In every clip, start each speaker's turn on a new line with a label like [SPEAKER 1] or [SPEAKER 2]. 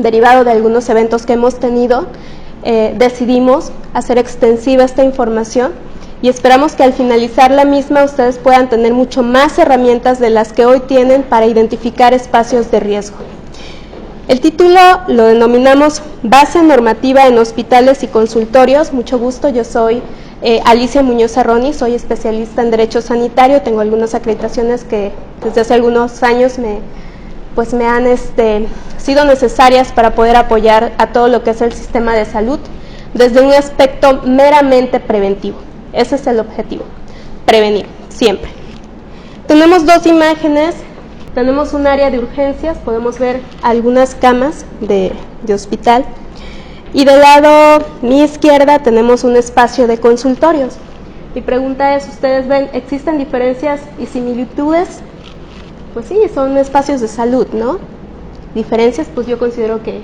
[SPEAKER 1] derivado de algunos eventos que hemos tenido, decidimos hacer extensiva esta información y esperamos que al finalizar la misma ustedes puedan tener mucho más herramientas de las que hoy tienen para identificar espacios de riesgo. El título lo denominamos Base Normativa en Hospitales y Consultorios. Mucho gusto, yo soy Alicia Muñoz Arroni, soy especialista en Derecho Sanitario, tengo algunas acreditaciones que desde hace algunos años me han sido necesarias para poder apoyar a todo lo que es el sistema de salud desde un aspecto meramente preventivo. Ese es el objetivo, prevenir, siempre. Tenemos dos imágenes, tenemos un área de urgencias, podemos ver algunas camas de hospital, y del lado mi izquierda tenemos un espacio de consultorios. Mi pregunta es, ¿ustedes ven, existen diferencias y similitudes? Pues sí, son espacios de salud, ¿no? Diferencias, pues yo considero que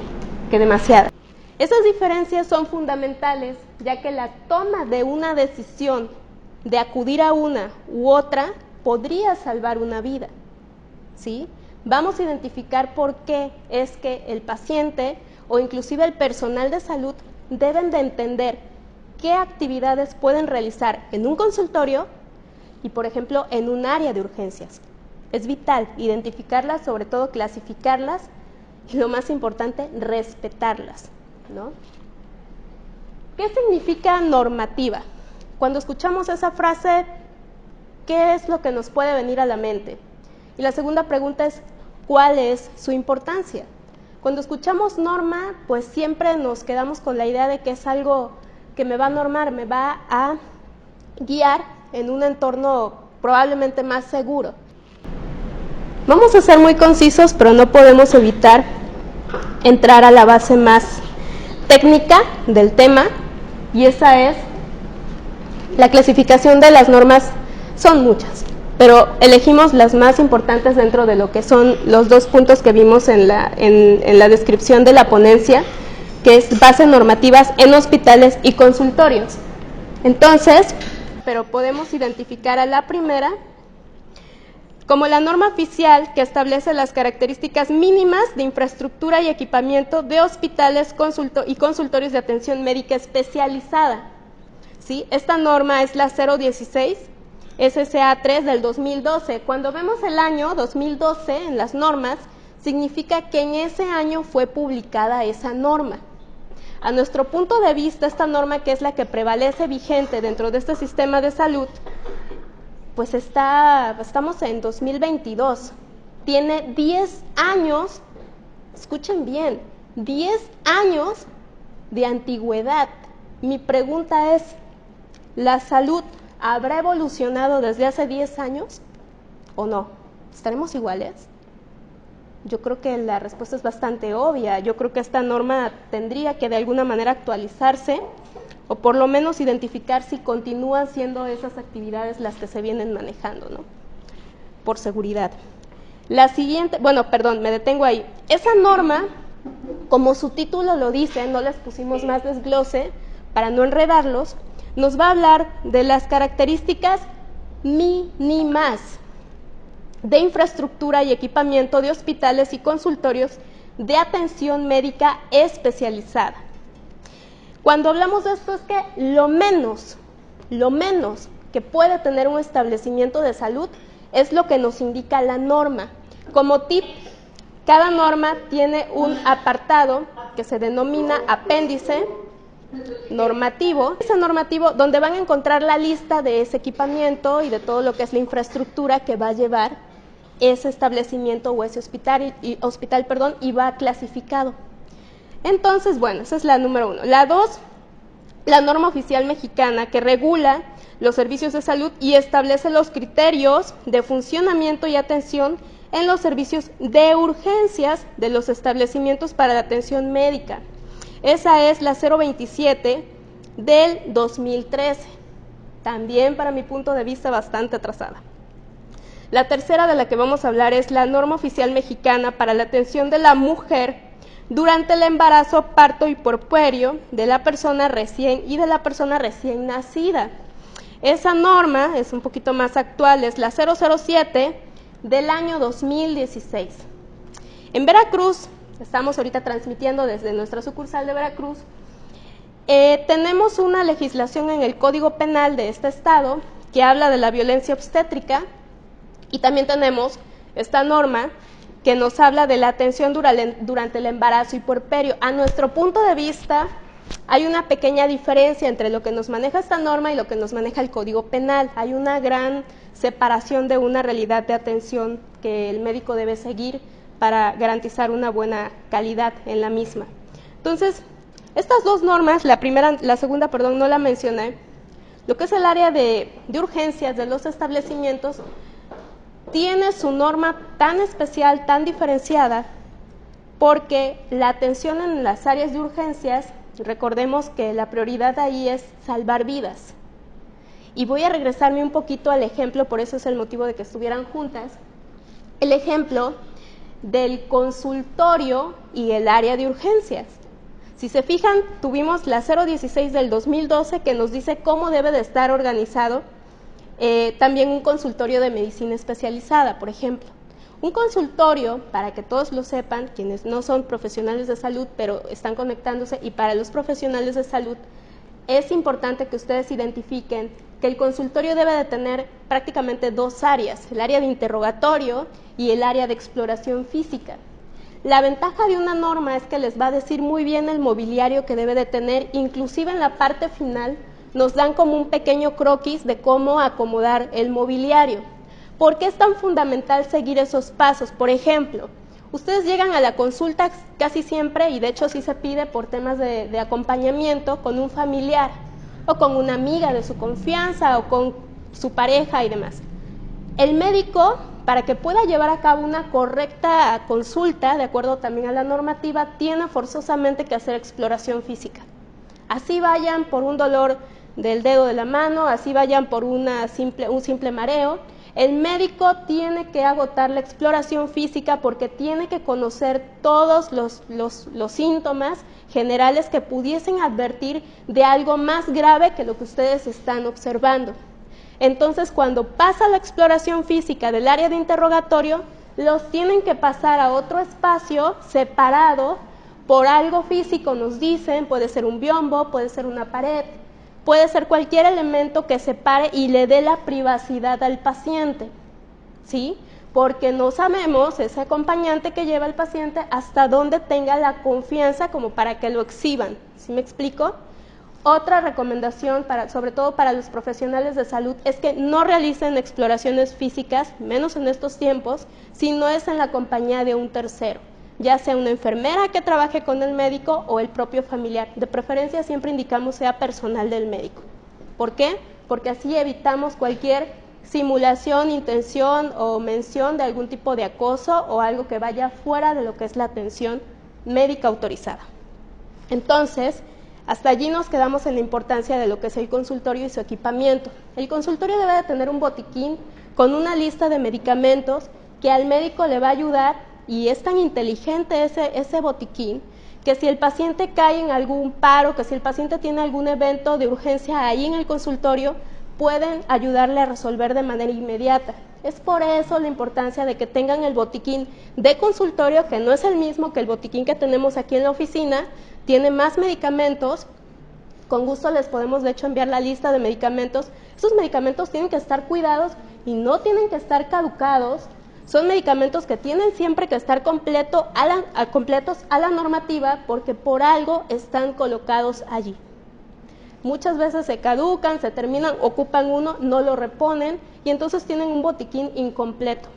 [SPEAKER 1] demasiadas. Esas diferencias son fundamentales, ya que la toma de una decisión de acudir a una u otra podría salvar una vida, ¿sí? Vamos a identificar por qué es que el paciente o inclusive el personal de salud deben de entender qué actividades pueden realizar en un consultorio y, por ejemplo, en un área de urgencias. Es vital identificarlas, sobre todo clasificarlas y, lo más importante, respetarlas, ¿no? ¿Qué significa normativa? Cuando escuchamos esa frase, ¿qué es lo que nos puede venir a la mente? Y la segunda pregunta es, ¿cuál es su importancia? Cuando escuchamos norma, pues siempre nos quedamos con la idea de que es algo que me va a normar, me va a guiar en un entorno probablemente más seguro. Vamos a ser muy concisos, pero no podemos evitar entrar a la base más técnica del tema, y esa es la clasificación de las normas. Son muchas, pero elegimos las más importantes dentro de lo que son los dos puntos que vimos en la descripción de la ponencia, que es bases normativas en hospitales y consultorios. Entonces, pero podemos identificar a la primera como la norma oficial que establece las características mínimas de infraestructura y equipamiento de hospitales y consultorios de atención médica especializada, ¿sí? Esta norma es la 016 SSA 3 del 2012. Cuando vemos el año 2012 en las normas, significa que en ese año fue publicada esa norma. A nuestro punto de vista, esta norma, que es la que prevalece vigente dentro de este sistema de salud, pues estamos en 2022, tiene 10 años, escuchen bien, 10 años de antigüedad. Mi pregunta es, ¿la salud habrá evolucionado desde hace 10 años o no? ¿Estaremos iguales? Yo creo que la respuesta es bastante obvia. Yo creo que esta norma tendría que de alguna manera actualizarse, o por lo menos identificar si continúan siendo esas actividades las que se vienen manejando, ¿no? Por seguridad. La siguiente, me detengo ahí. Esa norma, como su título lo dice, no les pusimos más desglose para no enredarlos, nos va a hablar de las características mínimas de infraestructura y equipamiento de hospitales y consultorios de atención médica especializada. Cuando hablamos de esto es que lo menos que puede tener un establecimiento de salud es lo que nos indica la norma. Como tip, cada norma tiene un apartado que se denomina apéndice normativo. Ese normativo donde van a encontrar la lista de ese equipamiento y de todo lo que es la infraestructura que va a llevar ese establecimiento o ese hospital, y va clasificado. Entonces, esa es la número 1. La 2, la norma oficial mexicana que regula los servicios de salud y establece los criterios de funcionamiento y atención en los servicios de urgencias de los establecimientos para la atención médica. Esa es la 027 del 2013, también para mi punto de vista bastante atrasada. La tercera de la que vamos a hablar es la norma oficial mexicana para la atención de la mujer durante el embarazo, parto y puerperio de la persona recién nacida. Esa norma es un poquito más actual, es la 007 del año 2016. En Veracruz estamos ahorita transmitiendo desde nuestra sucursal de Veracruz, tenemos una legislación en el Código Penal de este estado que habla de la violencia obstétrica y también tenemos esta norma que nos habla de la atención durante el embarazo y puerperio. A nuestro punto de vista, hay una pequeña diferencia entre lo que nos maneja esta norma y lo que nos maneja el Código Penal. Hay una gran separación de una realidad de atención que el médico debe seguir para garantizar una buena calidad en la misma. Entonces, estas dos normas, la segunda, no la mencioné, lo que es el área de urgencias de los establecimientos, tiene su norma tan especial, tan diferenciada, porque la atención en las áreas de urgencias, recordemos que la prioridad ahí es salvar vidas. Y voy a regresarme un poquito al ejemplo, por eso es el motivo de que estuvieran juntas, el ejemplo del consultorio y el área de urgencias. Si se fijan, tuvimos la 016 del 2012 que nos dice cómo debe de estar organizado también un consultorio de medicina especializada, por ejemplo. Un consultorio, para que todos lo sepan, quienes no son profesionales de salud, pero están conectándose, y para los profesionales de salud, es importante que ustedes identifiquen que el consultorio debe de tener prácticamente dos áreas, el área de interrogatorio y el área de exploración física. La ventaja de una norma es que les va a decir muy bien el mobiliario que debe de tener, inclusive en la parte final nos dan como un pequeño croquis de cómo acomodar el mobiliario. ¿Por qué es tan fundamental seguir esos pasos? Por ejemplo, ustedes llegan a la consulta casi siempre, y de hecho sí se pide por temas de acompañamiento, con un familiar o con una amiga de su confianza o con su pareja y demás. El médico, para que pueda llevar a cabo una correcta consulta, de acuerdo también a la normativa, tiene forzosamente que hacer exploración física. Así vayan por un dolor del dedo de la mano, así vayan por un simple mareo, el médico tiene que agotar la exploración física porque tiene que conocer todos los síntomas generales que pudiesen advertir de algo más grave que lo que ustedes están observando. Entonces, cuando pasa la exploración física del área de interrogatorio, los tienen que pasar a otro espacio separado por algo físico, nos dicen, puede ser un biombo, puede ser una pared, puede ser cualquier elemento que separe y le dé la privacidad al paciente, ¿sí? Porque no sabemos, ese acompañante que lleva al paciente, hasta dónde tenga la confianza como para que lo exhiban, ¿sí me explico? Otra recomendación, sobre todo para los profesionales de salud, es que no realicen exploraciones físicas, menos en estos tiempos, si no es en la compañía de un tercero, ya sea una enfermera que trabaje con el médico o el propio familiar. De preferencia siempre indicamos sea personal del médico. ¿Por qué? Porque así evitamos cualquier simulación, intención o mención de algún tipo de acoso o algo que vaya fuera de lo que es la atención médica autorizada. Entonces, hasta allí nos quedamos en la importancia de lo que es el consultorio y su equipamiento. El consultorio debe de tener un botiquín con una lista de medicamentos que al médico le va a ayudar, y es tan inteligente ese botiquín que si el paciente cae en algún paro, que si el paciente tiene algún evento de urgencia ahí en el consultorio, pueden ayudarle a resolver de manera inmediata. Es por eso la importancia de que tengan el botiquín de consultorio, que no es el mismo que el botiquín que tenemos aquí en la oficina, tiene más medicamentos. Con gusto les podemos de hecho enviar la lista de medicamentos. Esos medicamentos tienen que estar cuidados y no tienen que estar caducados. Son medicamentos que tienen siempre que estar completos a la normativa, porque por algo están colocados allí. Muchas veces se caducan, se terminan, ocupan uno, no lo reponen y entonces tienen un botiquín incompleto.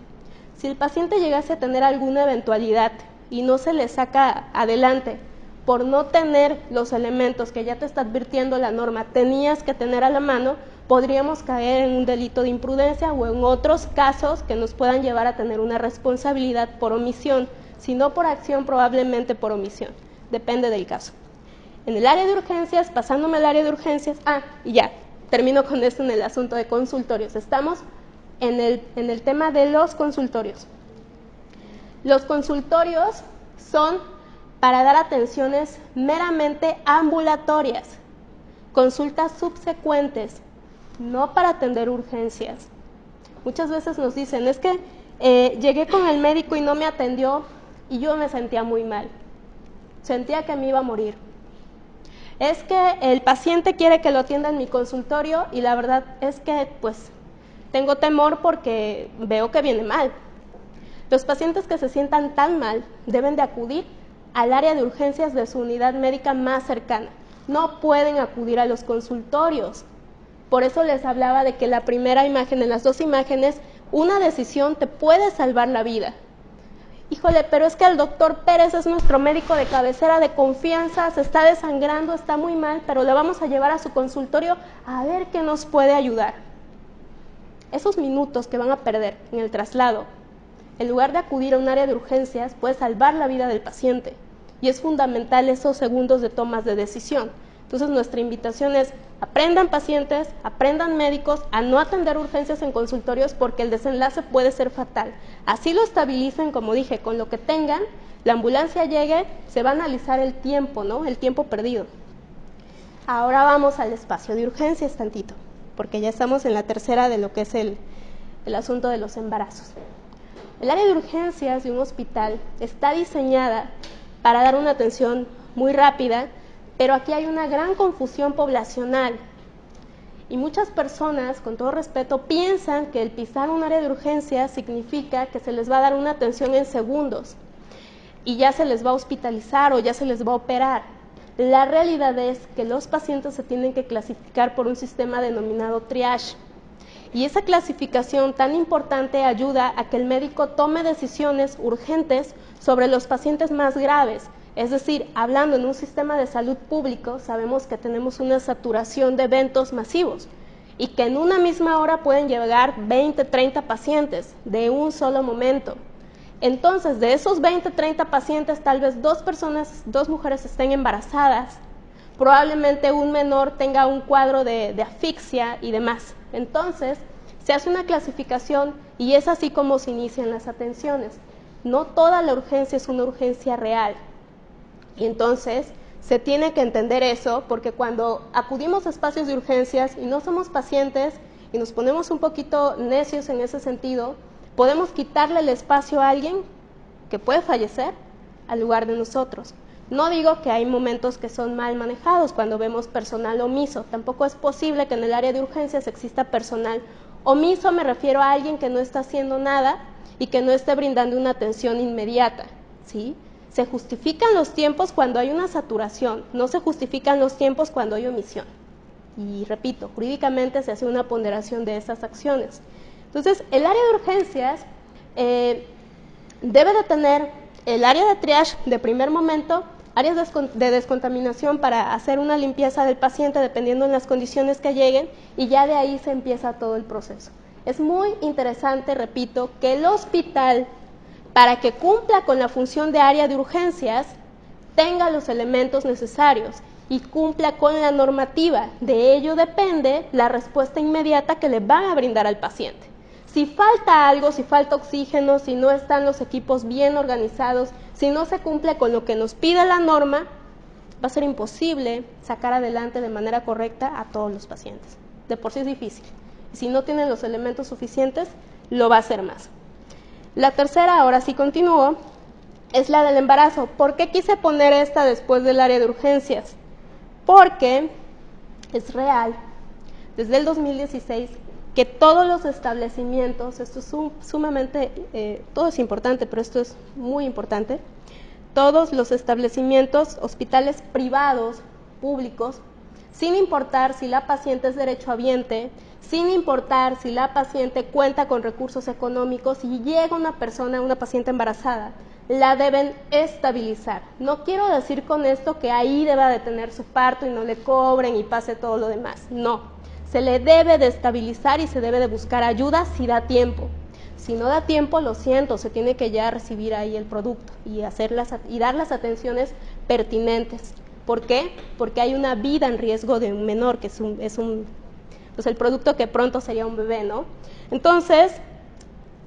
[SPEAKER 1] Si el paciente llegase a tener alguna eventualidad y no se le saca adelante por no tener los elementos que ya te está advirtiendo la norma, tenías que tener a la mano, podríamos caer en un delito de imprudencia o en otros casos que nos puedan llevar a tener una responsabilidad por omisión, si no por acción, probablemente por omisión, depende del caso. En el área de urgencias, pasándome al área de urgencias, y ya, termino con esto en el asunto de consultorios. Estamos en el tema de los consultorios. Los consultorios son para dar atenciones meramente ambulatorias, consultas subsecuentes, no para atender urgencias. Muchas veces nos dicen, es que llegué con el médico y no me atendió, y yo me sentía muy mal. Sentía que me iba a morir. Es que el paciente quiere que lo atienda en mi consultorio y la verdad es que pues tengo temor porque veo que viene mal. Los pacientes que se sientan tan mal deben de acudir al área de urgencias de su unidad médica más cercana. No pueden acudir a los consultorios. Por eso les hablaba de que la primera imagen, en las dos imágenes, una decisión te puede salvar la vida. Híjole, pero es que el doctor Pérez es nuestro médico de cabecera de confianza, se está desangrando, está muy mal, pero le vamos a llevar a su consultorio a ver qué nos puede ayudar. Esos minutos que van a perder en el traslado, en lugar de acudir a un área de urgencias, puede salvar la vida del paciente. Y es fundamental esos segundos de tomas de decisión. Entonces nuestra invitación es, aprendan pacientes, aprendan médicos a no atender urgencias en consultorios porque el desenlace puede ser fatal. Así lo estabilicen, como dije, con lo que tengan, la ambulancia llegue, se va a analizar el tiempo, ¿no? El tiempo perdido. Ahora vamos al espacio de urgencias tantito, porque ya estamos en la tercera de lo que es el asunto de los embarazos. El área de urgencias de un hospital está diseñada para dar una atención muy rápida, pero aquí hay una gran confusión poblacional y muchas personas, con todo respeto, piensan que el pisar un área de urgencias significa que se les va a dar una atención en segundos y ya se les va a hospitalizar o ya se les va a operar. La realidad es que los pacientes se tienen que clasificar por un sistema denominado triage. Y esa clasificación tan importante ayuda a que el médico tome decisiones urgentes sobre los pacientes más graves. Es decir, hablando en un sistema de salud público, sabemos que tenemos una saturación de eventos masivos y que en una misma hora pueden llegar 20, 30 pacientes de un solo momento. Entonces, de esos 20, 30 pacientes, tal vez dos mujeres estén embarazadas, probablemente un menor tenga un cuadro de asfixia y demás. Entonces, se hace una clasificación y es así como se inician las atenciones. No toda la urgencia es una urgencia real. Y entonces, se tiene que entender eso, porque cuando acudimos a espacios de urgencias y no somos pacientes y nos ponemos un poquito necios en ese sentido, podemos quitarle el espacio a alguien que puede fallecer al lugar de nosotros. No digo que hay momentos que son mal manejados cuando vemos personal omiso, tampoco es posible que en el área de urgencias exista personal omiso, me refiero a alguien que no está haciendo nada y que no esté brindando una atención inmediata, ¿sí? Se justifican los tiempos cuando hay una saturación, no se justifican los tiempos cuando hay omisión. Y repito, jurídicamente se hace una ponderación de esas acciones. Entonces, el área de urgencias debe de tener el área de triage de primer momento, áreas de descontaminación para hacer una limpieza del paciente dependiendo de las condiciones que lleguen y ya de ahí se empieza todo el proceso. Es muy interesante, repito, que el hospital, para que cumpla con la función de área de urgencias, tenga los elementos necesarios y cumpla con la normativa. De ello depende la respuesta inmediata que le van a brindar al paciente. Si falta algo, si falta oxígeno, si no están los equipos bien organizados, si no se cumple con lo que nos pide la norma, va a ser imposible sacar adelante de manera correcta a todos los pacientes. De por sí es difícil. Y si no tienen los elementos suficientes, lo va a hacer más. La tercera, ahora sí continúo, es la del embarazo. ¿Por qué quise poner esta después del área de urgencias? Porque es real, desde el 2016, que todos los establecimientos, esto es sumamente, todo es importante, pero esto es muy importante, todos los establecimientos, hospitales privados, públicos, sin importar si la paciente es derechohabiente, sin importar si la paciente cuenta con recursos económicos y llega una paciente embarazada, la deben estabilizar. No quiero decir con esto que ahí deba de tener su parto y no le cobren y pase todo lo demás, no. Se le debe de estabilizar y se debe de buscar ayuda si da tiempo. Si no da tiempo, lo siento, se tiene que ya recibir ahí el producto y dar las atenciones pertinentes. ¿Por qué? Porque hay una vida en riesgo de un menor, que es pues el producto que pronto sería un bebé, ¿no? Entonces,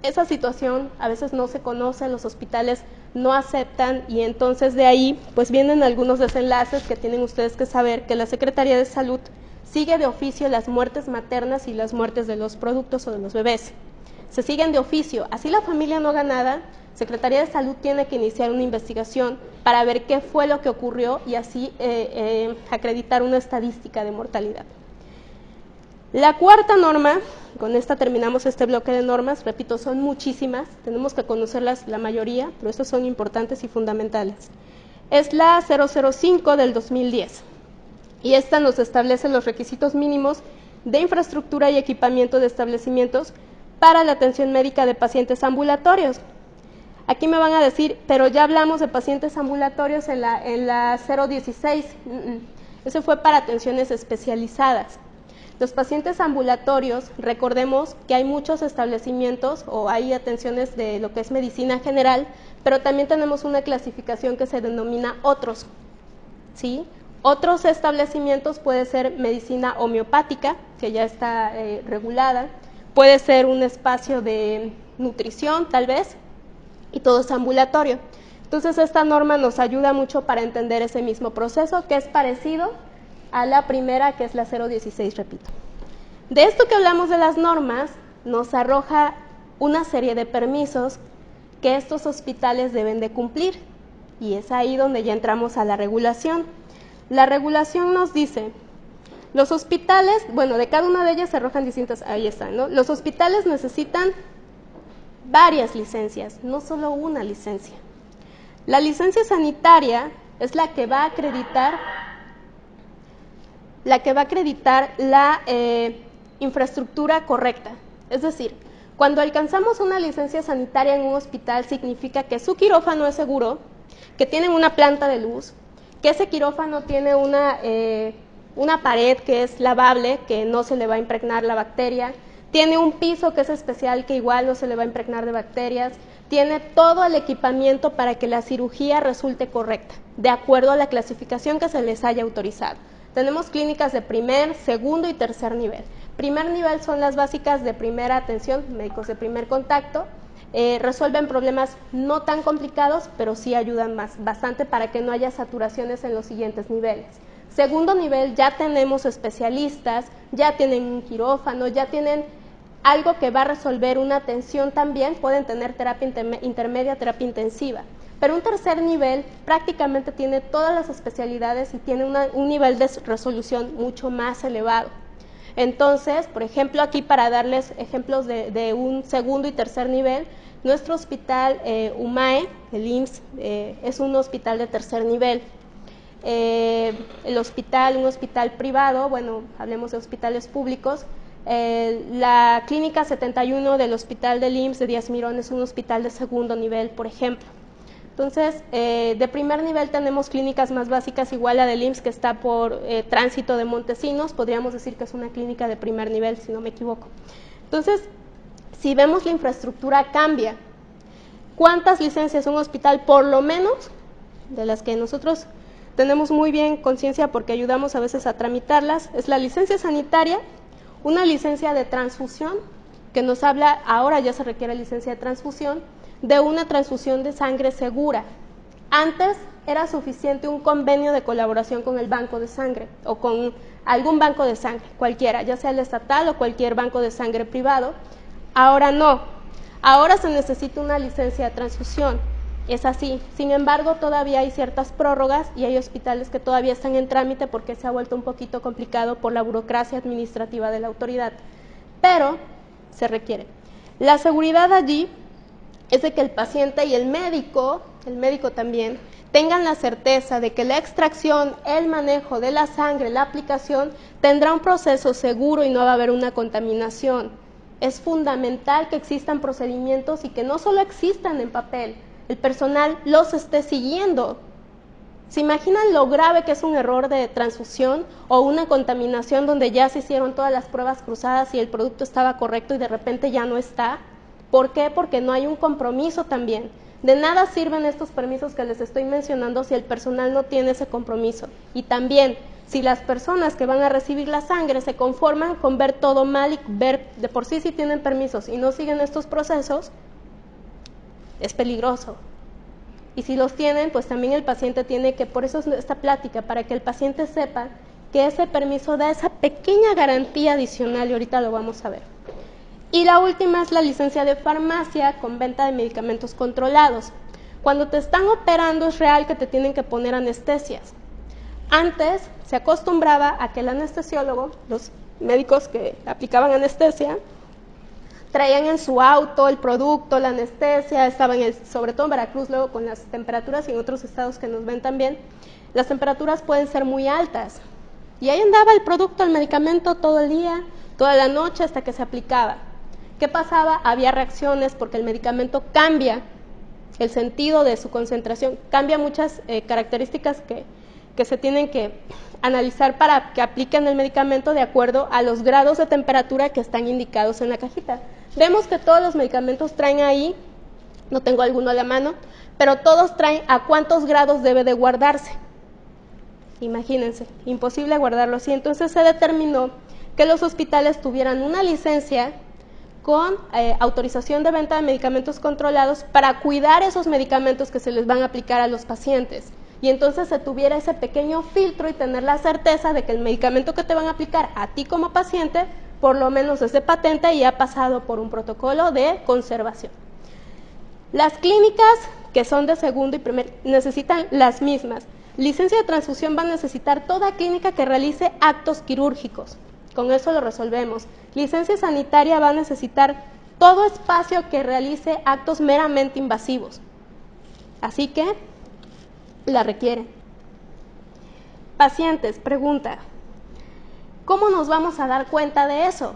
[SPEAKER 1] esa situación a veces no se conoce, los hospitales no aceptan y entonces de ahí pues vienen algunos desenlaces que tienen ustedes que saber que la Secretaría de Salud sigue de oficio las muertes maternas y las muertes de los productos o de los bebés. Se siguen de oficio. Así la familia no haga nada, Secretaría de Salud tiene que iniciar una investigación para ver qué fue lo que ocurrió y así acreditar una estadística de mortalidad. La cuarta norma, con esta terminamos este bloque de normas, repito, son muchísimas, tenemos que conocerlas la mayoría, pero estas son importantes y fundamentales. Es la 005 del 2010 y esta nos establece los requisitos mínimos de infraestructura y equipamiento de establecimientos para la atención médica de pacientes ambulatorios. Aquí me van a decir, pero ya hablamos de pacientes ambulatorios en la 016, eso fue para atenciones especializadas. Los pacientes ambulatorios, recordemos que hay muchos establecimientos o hay atenciones de lo que es medicina general, pero también tenemos una clasificación que se denomina otros, ¿sí? Otros establecimientos puede ser medicina homeopática, que ya está regulada, puede ser un espacio de nutrición tal vez, y todo es ambulatorio. Entonces esta norma nos ayuda mucho para entender ese mismo proceso, que es parecido a la primera, que es la 016, repito. De esto que hablamos de las normas, nos arroja una serie de permisos que estos hospitales deben de cumplir, y es ahí donde ya entramos a la regulación. La regulación nos dice, los hospitales, bueno, de cada una de ellas se arrojan distintas, ahí están, ¿no? Los hospitales necesitan varias licencias, no solo una licencia. La licencia sanitaria es la que va a acreditar la infraestructura correcta. Es decir, cuando alcanzamos una licencia sanitaria en un hospital significa que su quirófano es seguro, que tienen una planta de luz, que ese quirófano tiene una pared que es lavable, que no se le va a impregnar la bacteria, tiene un piso que es especial, que igual no se le va a impregnar de bacterias, tiene todo el equipamiento para que la cirugía resulte correcta, de acuerdo a la clasificación que se les haya autorizado. Tenemos clínicas de primer, segundo y tercer nivel. Primer nivel son las básicas de primera atención, médicos de primer contacto, resuelven problemas no tan complicados, pero sí ayudan bastante para que no haya saturaciones en los siguientes niveles. Segundo nivel, ya tenemos especialistas, ya tienen un quirófano, ya tienen algo que va a resolver una atención también, pueden tener terapia intermedia, terapia intensiva. Pero un tercer nivel prácticamente tiene todas las especialidades y tiene un nivel de resolución mucho más elevado. Entonces, por ejemplo, aquí para darles ejemplos de un segundo y tercer nivel, nuestro hospital UMAE, el IMSS, es un hospital de tercer nivel. Un hospital privado, bueno, hablemos de hospitales públicos, la clínica 71 del hospital del IMSS de Díaz Mirón es un hospital de segundo nivel, por ejemplo. Entonces, de primer nivel tenemos clínicas más básicas, igual a del IMSS que está por Tránsito de Montesinos, podríamos decir que es una clínica de primer nivel, si no me equivoco. Entonces, si vemos la infraestructura cambia. ¿Cuántas licencias un hospital? Por lo menos, de las que nosotros tenemos muy bien conciencia porque ayudamos a veces a tramitarlas, es la licencia sanitaria, una licencia de transfusión, que nos habla, ahora ya se requiere licencia de transfusión, de una transfusión de sangre segura. Antes era suficiente un convenio de colaboración con el banco de sangre o con algún banco de sangre, cualquiera, ya sea el estatal o cualquier banco de sangre privado. Ahora no, ahora se necesita una licencia de transfusión, es así. Sin embargo, todavía hay ciertas prórrogas y hay hospitales que todavía están en trámite porque se ha vuelto un poquito complicado por la burocracia administrativa de la autoridad, pero se requiere. La seguridad allí es de que el paciente y el médico también, tengan la certeza de que la extracción, el manejo de la sangre, la aplicación, tendrá un proceso seguro y no va a haber una contaminación. Es fundamental que existan procedimientos y que no solo existan en papel, el personal los esté siguiendo. ¿Se imaginan lo grave que es un error de transfusión o una contaminación donde ya se hicieron todas las pruebas cruzadas y el producto estaba correcto y de repente ya no está? ¿Por qué? Porque no hay un compromiso también. De nada sirven estos permisos que les estoy mencionando si el personal no tiene ese compromiso. Y también, si las personas que van a recibir la sangre se conforman con ver todo mal y ver de por sí si tienen permisos y no siguen estos procesos, es peligroso. Y si los tienen, pues también el paciente tiene que, por eso es esta plática, para que el paciente sepa que ese permiso da esa pequeña garantía adicional y ahorita lo vamos a ver. Y la última es la licencia de farmacia con venta de medicamentos controlados. Cuando te están operando es real que te tienen que poner anestesias. Antes se acostumbraba a que el anestesiólogo, los médicos que aplicaban anestesia, traían en su auto el producto, la anestesia, estaban sobre todo en Veracruz, luego con las temperaturas y en otros estados que nos ven también, las temperaturas pueden ser muy altas. Y ahí andaba el producto, el medicamento todo el día, toda la noche hasta que se aplicaba. ¿Qué pasaba? Había reacciones porque el medicamento cambia el sentido de su concentración, cambia muchas características que se tienen que analizar para que apliquen el medicamento de acuerdo a los grados de temperatura que están indicados en la cajita. Vemos que todos los medicamentos traen ahí, no tengo alguno a la mano, pero todos traen a cuántos grados debe de guardarse. Imagínense, imposible guardarlo así. Entonces se determinó que los hospitales tuvieran una licencia con autorización de venta de medicamentos controlados para cuidar esos medicamentos que se les van a aplicar a los pacientes. Y entonces se tuviera ese pequeño filtro y tener la certeza de que el medicamento que te van a aplicar a ti como paciente, por lo menos es de patente y ha pasado por un protocolo de conservación. Las clínicas que son de segundo y primer necesitan las mismas. Licencia de transfusión va a necesitar toda clínica que realice actos quirúrgicos. Con eso lo resolvemos. Licencia sanitaria va a necesitar todo espacio que realice actos meramente invasivos. Así que la requiere. Pacientes, pregunta, ¿cómo nos vamos a dar cuenta de eso?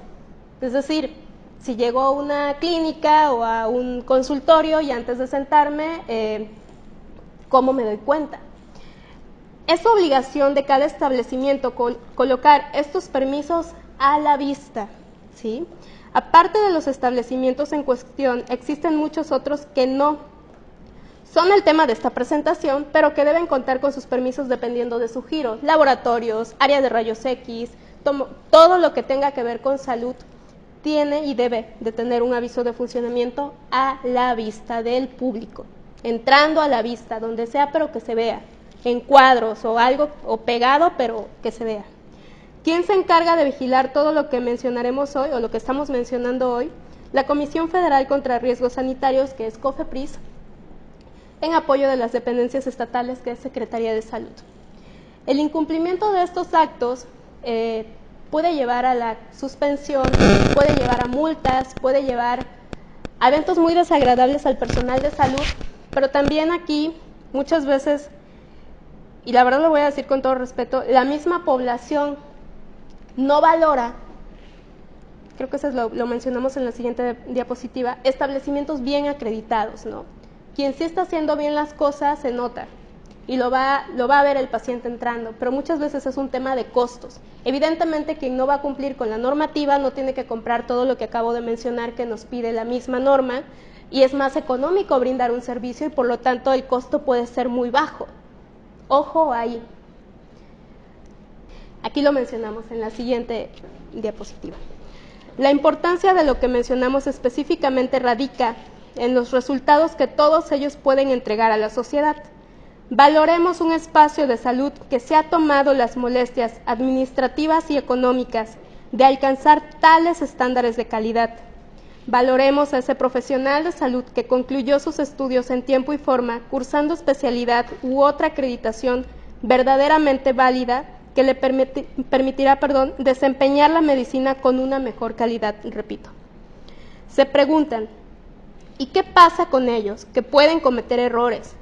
[SPEAKER 1] Es decir, si llego a una clínica o a un consultorio y antes de sentarme, ¿cómo me doy cuenta? Es obligación de cada establecimiento colocar estos permisos a la vista, ¿sí? Aparte de los establecimientos en cuestión, existen muchos otros que no son el tema de esta presentación, pero que deben contar con sus permisos dependiendo de su giro. Laboratorios, área de rayos X, todo lo que tenga que ver con salud tiene y debe de tener un aviso de funcionamiento a la vista del público, entrando a la vista, donde sea, pero que se vea, en cuadros o algo, o pegado, pero que se vea. ¿Quién se encarga de vigilar todo lo que mencionaremos hoy, o lo que estamos mencionando hoy? La Comisión Federal contra Riesgos Sanitarios, que es COFEPRIS, en apoyo de las dependencias estatales, que es Secretaría de Salud. El incumplimiento de estos actos puede llevar a la suspensión, puede llevar a multas, puede llevar a eventos muy desagradables al personal de salud, pero también aquí muchas veces, y la verdad lo voy a decir con todo respeto, la misma población no valora, creo que eso lo mencionamos en la siguiente diapositiva, establecimientos bien acreditados, ¿no? Quien sí está haciendo bien las cosas se nota y lo va a ver el paciente entrando, pero muchas veces es un tema de costos. Evidentemente quien no va a cumplir con la normativa no tiene que comprar todo lo que acabo de mencionar que nos pide la misma norma y es más económico brindar un servicio y por lo tanto el costo puede ser muy bajo. Ojo ahí. Aquí lo mencionamos en la siguiente diapositiva. La importancia de lo que mencionamos específicamente radica en los resultados que todos ellos pueden entregar a la sociedad. Valoremos un espacio de salud que se ha tomado las molestias administrativas y económicas de alcanzar tales estándares de calidad. Valoremos a ese profesional de salud que concluyó sus estudios en tiempo y forma, cursando especialidad u otra acreditación verdaderamente válida que le permitirá desempeñar la medicina con una mejor calidad, repito. Se preguntan, ¿y qué pasa con ellos que pueden cometer errores?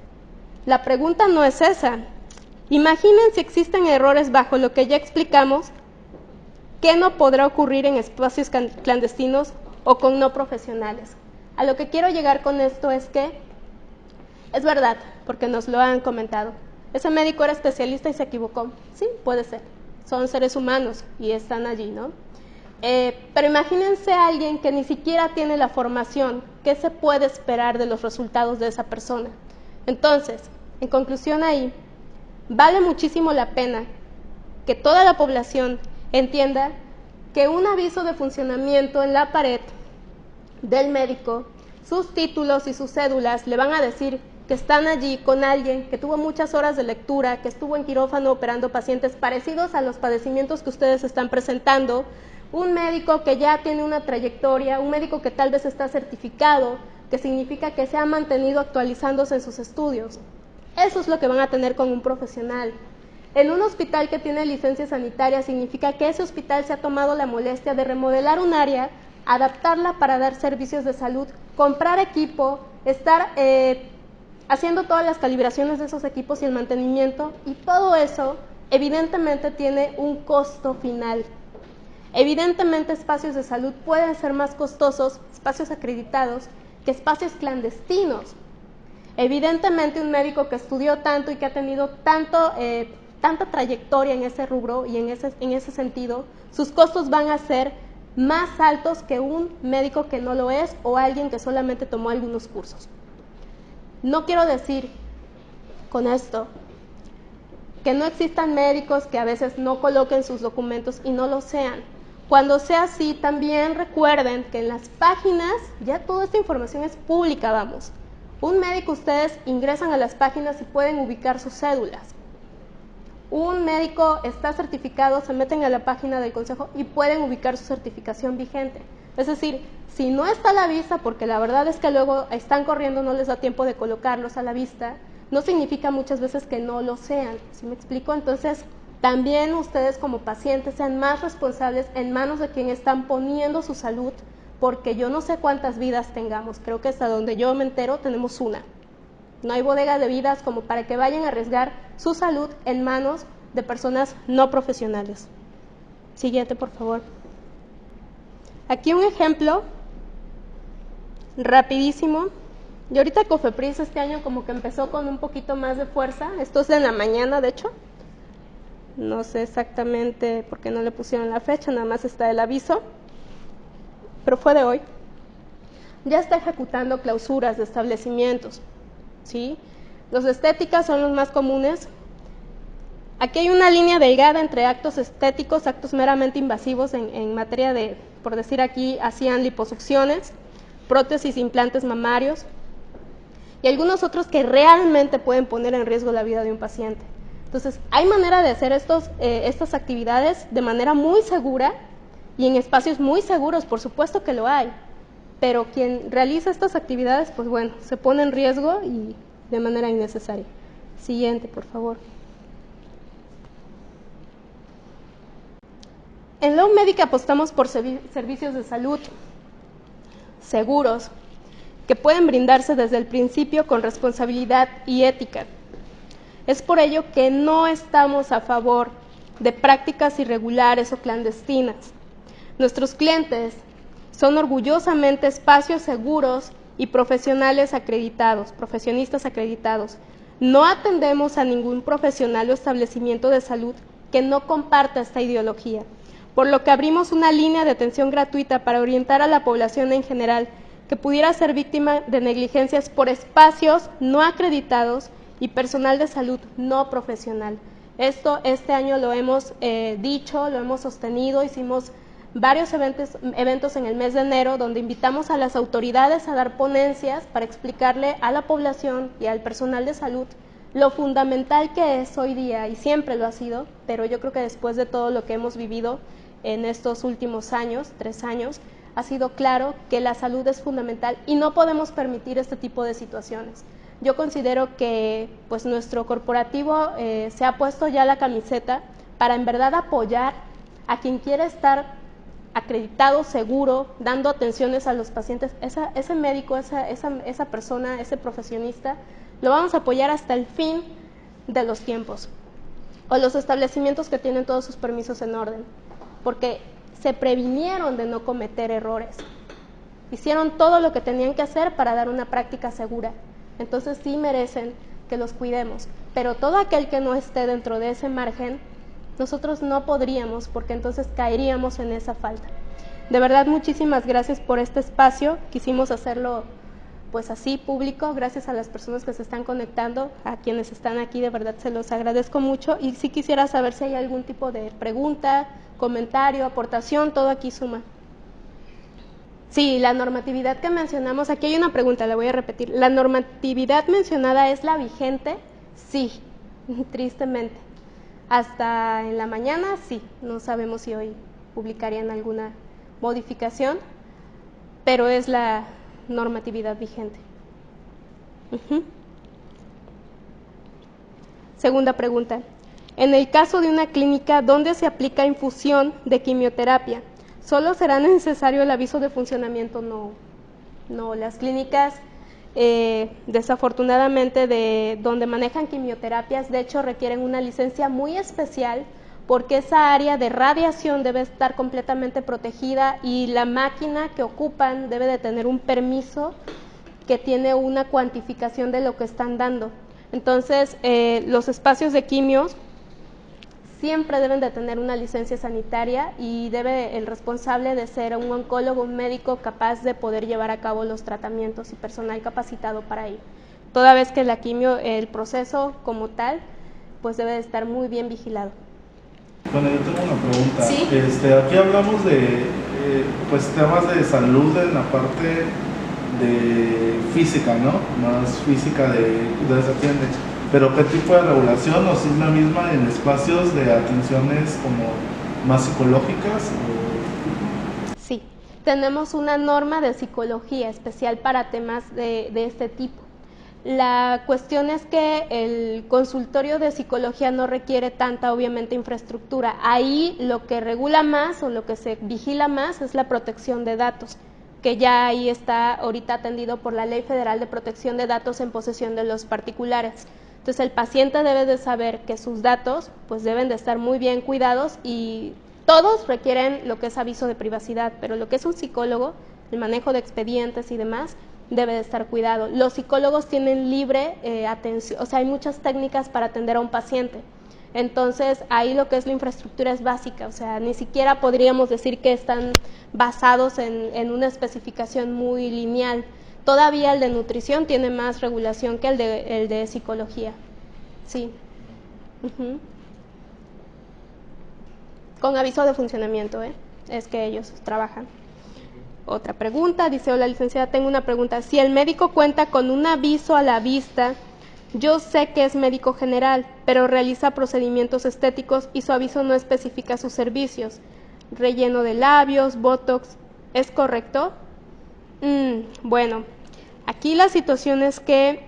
[SPEAKER 1] La pregunta no es esa. Imaginen si existen errores bajo lo que ya explicamos, ¿qué no podrá ocurrir en espacios clandestinos o con no profesionales? A lo que quiero llegar con esto es que es verdad, porque nos lo han comentado. Ese médico era especialista y se equivocó. Sí, puede ser. Son seres humanos y están allí, ¿no? Pero imagínense a alguien que ni siquiera tiene la formación. ¿Qué se puede esperar de los resultados de esa persona? Entonces, en conclusión ahí, vale muchísimo la pena que toda la población entienda que un aviso de funcionamiento en la pared del médico, sus títulos y sus cédulas le van a decir que están allí con alguien que tuvo muchas horas de lectura, que estuvo en quirófano operando pacientes parecidos a los padecimientos que ustedes están presentando, Un médico que ya tiene una trayectoria, un médico que tal vez está certificado, que significa que se ha mantenido actualizándose en sus estudios. Eso es lo que van a tener con un profesional. En un hospital que tiene licencia sanitaria significa que ese hospital se ha tomado la molestia de remodelar un área, adaptarla para dar servicios de salud, comprar equipo, estar haciendo todas las calibraciones de esos equipos y el mantenimiento, y todo eso evidentemente tiene un costo final. Evidentemente espacios de salud pueden ser más costosos, espacios acreditados, que espacios clandestinos. Evidentemente un médico que estudió tanto y que ha tenido tanta trayectoria en ese rubro y en ese sentido, sus costos van a ser más altos que un médico que no lo es o alguien que solamente tomó algunos cursos. No quiero decir con esto que no existan médicos que a veces no coloquen sus documentos y no lo sean. Cuando sea así, también recuerden que en las páginas ya toda esta información es pública, vamos. Un médico, ustedes ingresan a las páginas y pueden ubicar sus cédulas. Un médico está certificado, se meten a la página del consejo y pueden ubicar su certificación vigente. Es decir, si no está a la vista, porque la verdad es que luego están corriendo, no les da tiempo de colocarlos a la vista, no significa muchas veces que no lo sean. ¿Sí me explico? Entonces, también ustedes como pacientes sean más responsables en manos de quien están poniendo su salud, porque yo no sé cuántas vidas tengamos, creo que hasta donde yo me entero tenemos una. No hay bodega de vidas como para que vayan a arriesgar su salud en manos de personas no profesionales. Siguiente, por favor. Aquí un ejemplo rapidísimo. Y ahorita Cofepris este año como que empezó con un poquito más de fuerza. Esto es de la mañana, de hecho. No sé exactamente por qué no le pusieron la fecha, nada más está el aviso. Pero fue de hoy. Ya está ejecutando clausuras de establecimientos, ¿sí? Los de estética son los más comunes. Aquí hay una línea delgada entre actos estéticos, actos meramente invasivos en materia de, por decir aquí, hacían liposucciones, prótesis, implantes mamarios y algunos otros que realmente pueden poner en riesgo la vida de un paciente. Entonces, hay manera de hacer estas actividades de manera muy segura y en espacios muy seguros, por supuesto que lo hay, pero quien realiza estas actividades, pues bueno, se pone en riesgo y de manera innecesaria. Siguiente, por favor. En Low Medic apostamos por servicios de salud seguros, que pueden brindarse desde el principio con responsabilidad y ética. Es por ello que no estamos a favor de prácticas irregulares o clandestinas. Nuestros clientes son orgullosamente espacios seguros y profesionales acreditados, profesionistas acreditados. No atendemos a ningún profesional o establecimiento de salud que no comparta esta ideología, por lo que abrimos una línea de atención gratuita para orientar a la población en general que pudiera ser víctima de negligencias por espacios no acreditados y personal de salud no profesional. Esto este año lo hemos dicho, lo hemos sostenido, hicimos varios eventos en el mes de enero donde invitamos a las autoridades a dar ponencias para explicarle a la población y al personal de salud lo fundamental que es hoy día, y siempre lo ha sido, pero yo creo que después de todo lo que hemos vivido en estos últimos años, 3 años, ha sido claro que la salud es fundamental y no podemos permitir este tipo de situaciones. Yo considero que pues nuestro corporativo se ha puesto ya la camiseta para en verdad apoyar a quien quiere estar acreditado, seguro, dando atenciones a los pacientes. Ese médico, esa persona, ese profesionista, lo vamos a apoyar hasta el fin de los tiempos. O los establecimientos que tienen todos sus permisos en orden, porque se previnieron de no cometer errores. Hicieron todo lo que tenían que hacer para dar una práctica segura. Entonces sí merecen que los cuidemos, pero todo aquel que no esté dentro de ese margen, nosotros no podríamos, porque entonces caeríamos en esa falta. De verdad, muchísimas gracias por este espacio. Quisimos hacerlo pues así público, gracias a las personas que se están conectando, a quienes están aquí, de verdad se los agradezco mucho, y sí quisiera saber si hay algún tipo de pregunta, comentario, aportación, todo aquí suma. Sí, la normatividad que mencionamos, aquí hay una pregunta, la voy a repetir. ¿La normatividad mencionada es la vigente? Sí, tristemente. Hasta en la mañana, sí, no sabemos si hoy publicarían alguna modificación, pero es la normatividad vigente. Segunda pregunta. En el caso de una clínica donde se aplica infusión de quimioterapia, ¿solo será necesario el aviso de funcionamiento? No, las clínicas desafortunadamente de donde manejan quimioterapias, de hecho requieren una licencia muy especial porque esa área de radiación debe estar completamente protegida y la máquina que ocupan debe de tener un permiso que tiene una cuantificación de lo que están dando. Entonces, los espacios de quimios siempre deben de tener una licencia sanitaria y debe el responsable de ser un oncólogo, un médico capaz de poder llevar a cabo los tratamientos y personal capacitado para ello. Toda vez que la quimio, el proceso como tal, pues debe de estar muy bien vigilado.
[SPEAKER 2] Bueno, yo tengo una pregunta.
[SPEAKER 1] ¿Sí?
[SPEAKER 2] Aquí hablamos de pues temas de salud en la parte de física, ¿no? Más física de se atiende. Pero ¿qué tipo de regulación o si es la misma en espacios de atenciones como más psicológicas?
[SPEAKER 1] Sí, tenemos una norma de psicología especial para temas de este tipo. La cuestión es que el consultorio de psicología no requiere tanta, obviamente, infraestructura. Ahí lo que regula más o lo que se vigila más es la protección de datos, que ya ahí está ahorita atendido por la Ley Federal de Protección de Datos en posesión de los particulares. Entonces el paciente debe de saber que sus datos pues deben de estar muy bien cuidados y todos requieren lo que es aviso de privacidad, pero lo que es un psicólogo, el manejo de expedientes y demás, debe de estar cuidado. Los psicólogos tienen libre atención, o sea, hay muchas técnicas para atender a un paciente. Entonces, ahí lo que es la infraestructura es básica, o sea, ni siquiera podríamos decir que están basados en una especificación muy lineal. Todavía el de nutrición tiene más regulación que el de psicología. Sí. Con aviso de funcionamiento, es que ellos trabajan. Otra pregunta, dice: hola licenciada, tengo una pregunta. Si el médico cuenta con un aviso a la vista, yo sé que es médico general, pero realiza procedimientos estéticos y su aviso no especifica sus servicios. Relleno de labios, botox, ¿es correcto? Bueno, aquí la situación es que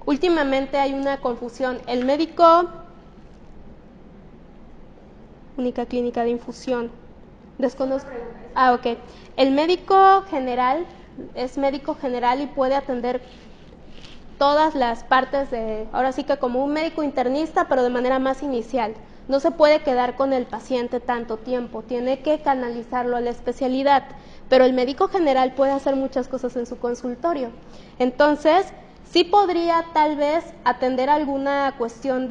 [SPEAKER 1] últimamente hay una confusión. El médico, única clínica de infusión, desconozco. Ok. El médico general es médico general y puede atender todas las partes de, ahora sí que como un médico internista, pero de manera más inicial. No se puede quedar con el paciente tanto tiempo, tiene que canalizarlo a la especialidad, pero el médico general puede hacer muchas cosas en su consultorio. Entonces, sí podría tal vez atender alguna cuestión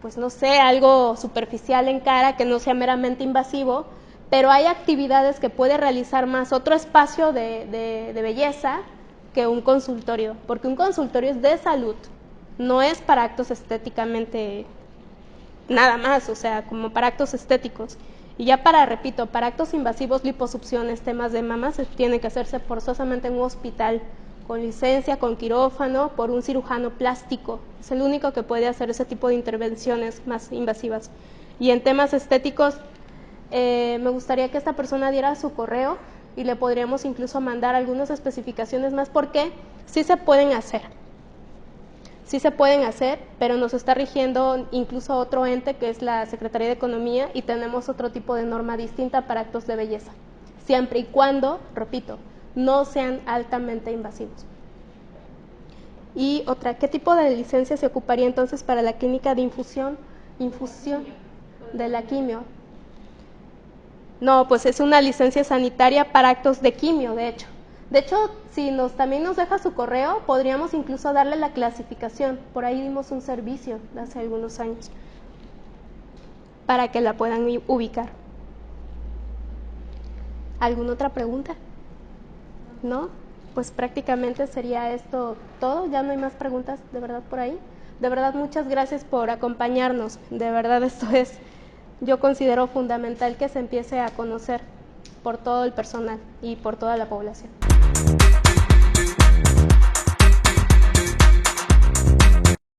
[SPEAKER 1] pues no sé, algo superficial en cara que no sea meramente invasivo, pero hay actividades que puede realizar más otro espacio de belleza que un consultorio, porque un consultorio es de salud, no es para actos estéticamente nada más, o sea, como para actos estéticos. Y ya repito, para actos invasivos, liposucciones, temas de mamas, tiene que hacerse forzosamente en un hospital con licencia, con quirófano, por un cirujano plástico. Es el único que puede hacer ese tipo de intervenciones más invasivas. Y en temas estéticos, me gustaría que esta persona diera su correo y le podríamos incluso mandar algunas especificaciones más, porque sí se pueden hacer. Sí se pueden hacer, pero nos está rigiendo incluso otro ente que es la Secretaría de Economía y tenemos otro tipo de norma distinta para actos de belleza, siempre y cuando, repito, no sean altamente invasivos. Y otra, ¿qué tipo de licencia se ocuparía entonces para la clínica de infusión de la quimio? No, pues es una licencia sanitaria para actos de quimio, de hecho. De hecho, si también nos deja su correo, podríamos incluso darle la clasificación. Por ahí dimos un servicio hace algunos años para que la puedan ubicar. ¿Alguna otra pregunta? ¿No? Pues prácticamente sería esto todo. Ya no hay más preguntas, de verdad, por ahí. De verdad, muchas gracias por acompañarnos. De verdad, esto es, yo considero fundamental que se empiece a conocer por todo el personal y por toda la población.